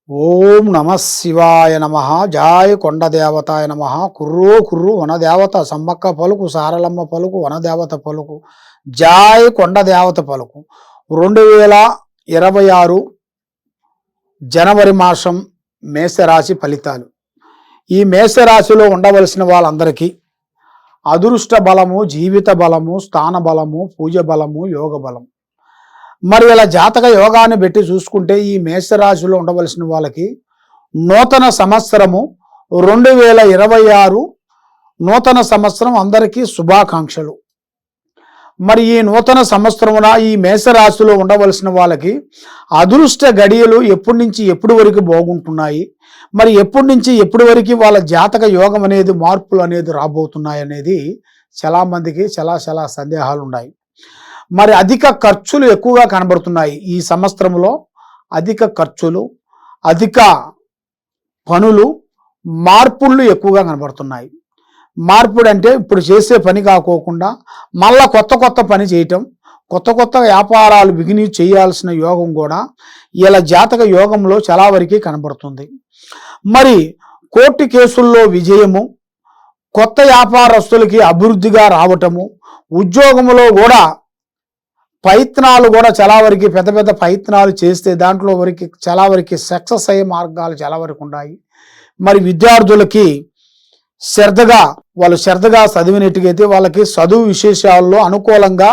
ఓం నమ శివాయ నమ. జాయ్ కొండ దేవతాయ నమ. కుర్రో కుర్రు వనదేవత సమ్మక్క పలుకు, సారలమ్మ పలుకు, వనదేవత పలుకు, జాయ్ కొండ దేవత పలుకు. 2026 జనవరి మాసం మేషరాశి ఫలితాలు. ఈ మేషరాశిలో ఉండవలసిన వాళ్ళందరికీ అదృష్ట బలము, జీవిత బలము, స్థాన బలము, పూజ బలము, యోగ బలము. మరి ఇలా జాతక యోగాన్ని పెట్టి చూసుకుంటే ఈ మేషరాశిలో ఉండవలసిన వాళ్ళకి నూతన సంవత్సరము 2026 నూతన సంవత్సరం అందరికీ శుభాకాంక్షలు. మరి ఈ నూతన సంవత్సరమున ఈ మేషరాశిలో ఉండవలసిన వాళ్ళకి అదృష్ట గడియలు ఎప్పటి నుంచి ఎప్పటి వరకు బాగుంటున్నాయి, మరి ఎప్పటి నుంచి ఎప్పటి వరకు వాళ్ళ జాతక యోగం అనేది మార్పులు అనేది రాబోతున్నాయి అనేది చాలామందికి చాలా సందేహాలు ఉన్నాయి. మరి అధిక ఖర్చులు ఎక్కువగా కనబడుతున్నాయి ఈ సంవత్సరంలో. అధిక ఖర్చులు, అధిక పనులు, మార్పులు ఎక్కువగా కనబడుతున్నాయి. మార్పుడు అంటే ఇప్పుడు చేసే పని కాకోకుండా మళ్ళా కొత్త పని చేయటం, కొత్త వ్యాపారాలు బిగిని చేయాల్సిన యోగం కూడా ఇలా జాతక యోగంలో చాలా వరకు కనబడుతుంది. మరి కోర్టు కేసుల్లో విజయము, కొత్త వ్యాపారస్తులకి అభివృద్ధిగా రావటము, ఉద్యోగంలో కూడా ప్రయత్నాలు కూడా చాలా వరకు పెద్ద ప్రయత్నాలు చేస్తే దాంట్లో వరకు చాలా వరకు సక్సెస్ అయ్యే మార్గాలు చాలా వరకు ఉన్నాయి. మరి విద్యార్థులకి వాళ్ళు శ్రద్ధగా చదివినట్టుగైతే వాళ్ళకి చదువు విశేషాల్లో అనుకూలంగా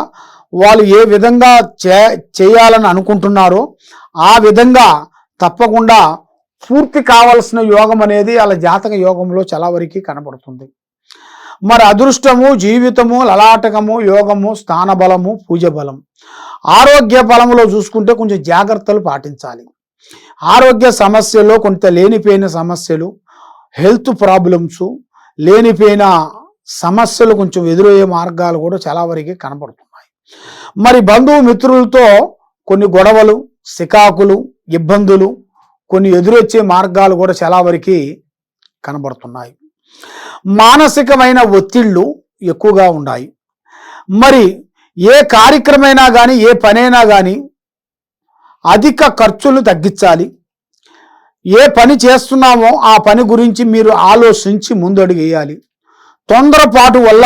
వాళ్ళు ఏ విధంగా చేయాలని అనుకుంటున్నారో ఆ విధంగా తప్పకుండా పూర్తి కావాల్సిన యోగం అనేది వాళ్ళ జాతక యోగంలో చాలా వరకు కనబడుతుంది. మరి అదృష్టము, జీవితము, లలాటకము, యోగము, స్థాన బలము, పూజ బలం. ఆరోగ్య బలంలో చూసుకుంటే కొంచెం జాగ్రత్తలు పాటించాలి. ఆరోగ్య సమస్యల్లో కొంత లేనిపోయిన సమస్యలు, హెల్త్ ప్రాబ్లమ్స్, లేనిపోయిన సమస్యలు కొంచెం ఎదురయ్యే మార్గాలు కూడా చాలా వరకు కనబడుతున్నాయి. మరి బంధువు మిత్రులతో కొన్ని గొడవలు, సికాకులు, ఇబ్బందులు, కొన్ని ఎదురొచ్చే మార్గాలు కూడా చాలా వరకు కనబడుతున్నాయి. మానసికమైన ఒత్తిళ్ళు ఎక్కువగా ఉన్నాయి. మరి ఏ కార్యక్రమైనా కానీ ఏ పనైనా కానీ అధిక ఖర్చులు తగ్గించాలి. ఏ పని చేస్తున్నామో ఆ పని గురించి మీరు ఆలోచించి ముందడుగు వేయాలి. తొందరపాటు వల్ల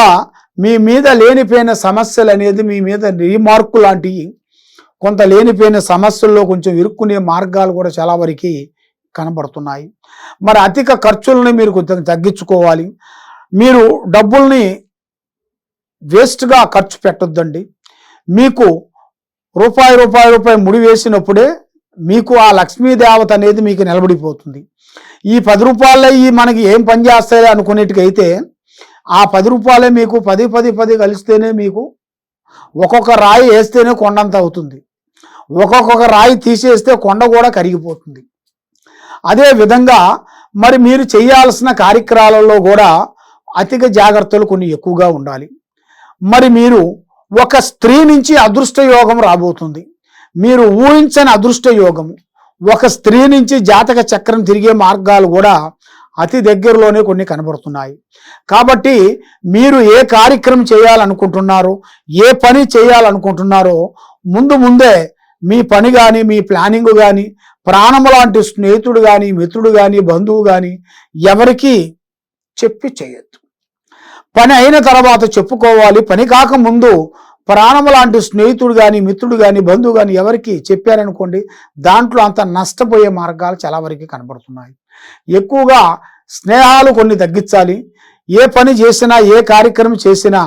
మీ మీద లేనిపోయిన సమస్యలు అనేది మీ మీద రీమార్కు లాంటివి కొంత లేనిపోయిన సమస్యల్లో కొంచెం ఇరుక్కునే మార్గాలు కూడా చాలా వరకు కనబడుతున్నాయి. మరి అధిక ఖర్చులను మీరు కొంచెం తగ్గించుకోవాలి. మీరు డబ్బుల్ని వేస్ట్గా ఖర్చు పెట్టొద్దండి. మీకు రూపాయి ముడి వేసినప్పుడే మీకు ఆ లక్ష్మీదేవత అనేది మీకు నిలబడిపోతుంది. ఈ 10 రూపాయలే ఈ మనకి ఏం పని చేస్తాయి అనుకునేట్టుకైతే ఆ 10 రూపాయలే మీకు 10 కలిస్తేనే మీకు ఒక్కొక్క రాయి వేస్తేనే కొండంత అవుతుంది. ఒక్కొక్క రాయి తీసేస్తే కొండ కూడా కరిగిపోతుంది. అదే విధంగా మరి మీరు చేయాల్సిన కార్యక్రమాలలో కూడా అధిక జాగ్రత్తలు కొన్ని ఎక్కువగా ఉండాలి. మరి మీరు ఒక స్త్రీ నుంచి అదృష్ట యోగం రాబోతుంది. మీరు ఊహించని అదృష్ట యోగము, ఒక స్త్రీ నుంచి జాతక చక్రం తిరిగే మార్గాలు కూడా అతి దగ్గరలోనే కొన్ని కనబడుతున్నాయి. కాబట్టి మీరు ఏ కార్యక్రమం చేయాలనుకుంటున్నారో, ఏ పని చేయాలనుకుంటున్నారో ముందే మీ పని కానీ, మీ ప్లానింగ్ కానీ, ప్రాణము లాంటి స్నేహితుడు కానీ, మిత్రుడు కానీ, బంధువు కానీ ఎవరికి చెప్పి చేయొద్దు. పని అయిన తర్వాత చెప్పుకోవాలి. పని కాకముందు ప్రాణము లాంటి స్నేహితుడు కానీ, మిత్రుడు కానీ, బంధువు కానీ ఎవరికి చెప్పారనుకోండి దాంట్లో అంత నష్టపోయే మార్గాలు చాలా వరకు కనబడుతున్నాయి. ఎక్కువగా స్నేహాలు కొన్ని తగ్గించాలి. ఏ పని చేసినా, ఏ కార్యక్రమం చేసినా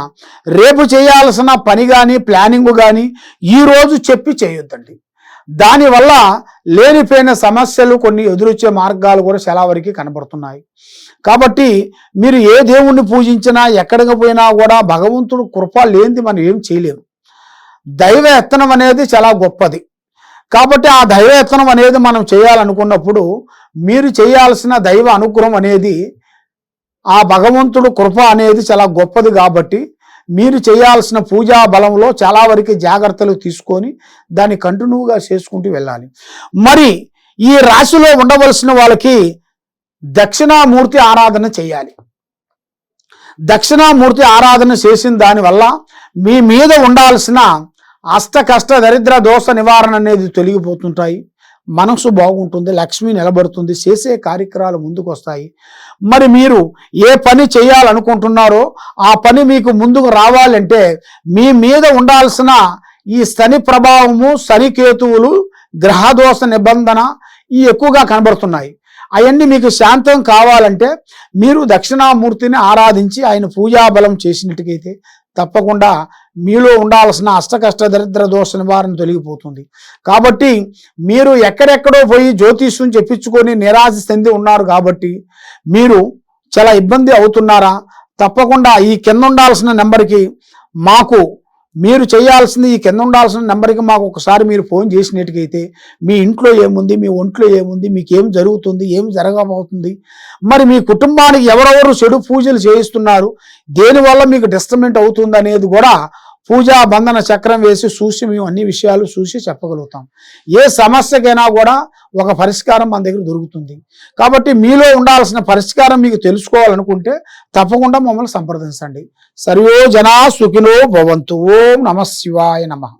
రేపు చేయాల్సిన పని కానీ, ప్లానింగ్ కానీ ఈరోజు చెప్పి చేయొద్దండి. దానివల్ల లేనిపోయిన సమస్యలు కొన్ని ఎదురొచ్చే మార్గాలు కూడా చాలా వరకు కనబడుతున్నాయి. కాబట్టి మీరు ఏ దేవుణ్ణి పూజించినా, ఎక్కడికి పోయినా కూడా భగవంతుడు కృప లేనిది మనం ఏం చేయలేము. దైవ యత్నం అనేది చాలా గొప్పది. కాబట్టి ఆ దైవ యత్నం అనేది మనం చేయాలనుకున్నప్పుడు మీరు చేయాల్సిన దైవ అనుగ్రహం అనేది, ఆ భగవంతుడు కృప అనేది చాలా గొప్పది. కాబట్టి మీరు చేయాల్సిన పూజా బలంలో చాలా వరకు జాగ్రత్తలు తీసుకొని దాన్ని కంటిన్యూగా చేసుకుంటూ వెళ్ళాలి. మరి ఈ రాశిలో ఉండవలసిన వాళ్ళకి దక్షిణామూర్తి ఆరాధన చేయాలి. దక్షిణామూర్తి ఆరాధన చేసిన దానివల్ల మీ మీద ఉండాల్సిన అష్ట కష్ట దరిద్ర దోష నివారణ అనేది తొలగిపోతుంటాయి. మనసు బాగుంటుంది, లక్ష్మి నిలబడుతుంది, చేసే కార్యక్రమాలు ముందుకు వస్తాయి. మరి మీరు ఏ పని చేయాలనుకుంటున్నారో ఆ పని మీకు ముందుకు రావాలంటే మీ మీద ఉండాల్సిన ఈ శని ప్రభావము, శనికేతువులు, గ్రహదోష నిబంధన ఈ ఎక్కువగా కనబడుతున్నాయి. అవన్నీ మీకు శాంతం కావాలంటే మీరు దక్షిణామూర్తిని ఆరాధించి ఆయన పూజాబలం చేసినట్టుకైతే తప్పకుండా మీలో ఉండాల్సిన అష్టకష్ట దరిద్ర దోష నివారణ తొలగిపోతుంది. కాబట్టి మీరు ఎక్కడెక్కడో పోయి జ్యోతిష్యం చెప్పించుకొని నిరాశ చెంది ఉన్నారు కాబట్టి మీరు చాలా ఇబ్బంది అవుతున్నారా? తప్పకుండా ఈ కింద ఉండాల్సిన నెంబర్కి మాకు మీరు చేయాల్సింది ఈ కింద ఉండాల్సిన నెంబర్కి మాకు ఒకసారి మీరు ఫోన్ చేసినట్టుకైతే మీ ఇంట్లో ఏముంది, మీ ఒంట్లో ఏముంది, మీకు ఏం జరుగుతుంది, ఏం జరగబోతుంది, మరి మీ కుటుంబానికి ఎవరెవరు చెడు పూజలు చేయిస్తున్నారు, దేనివల్ల మీకు డిస్టర్బెంట్ అవుతుంది అనేది కూడా పూజా బంధన చక్రం వేసి చూసి మేము అన్ని విషయాలు చూసి చెప్పగలుగుతాం. ఏ సమస్యకైనా కూడా ఒక పరిష్కారం మన దగ్గర దొరుకుతుంది. కాబట్టి మీలో ఉండాల్సిన పరిష్కారం మీకు తెలుసుకోవాలనుకుంటే తప్పకుండా మమ్మల్ని సంప్రదించండి. సర్వే జనా సుఖినో భవంతు. ఓం నమః శివాయ నమః.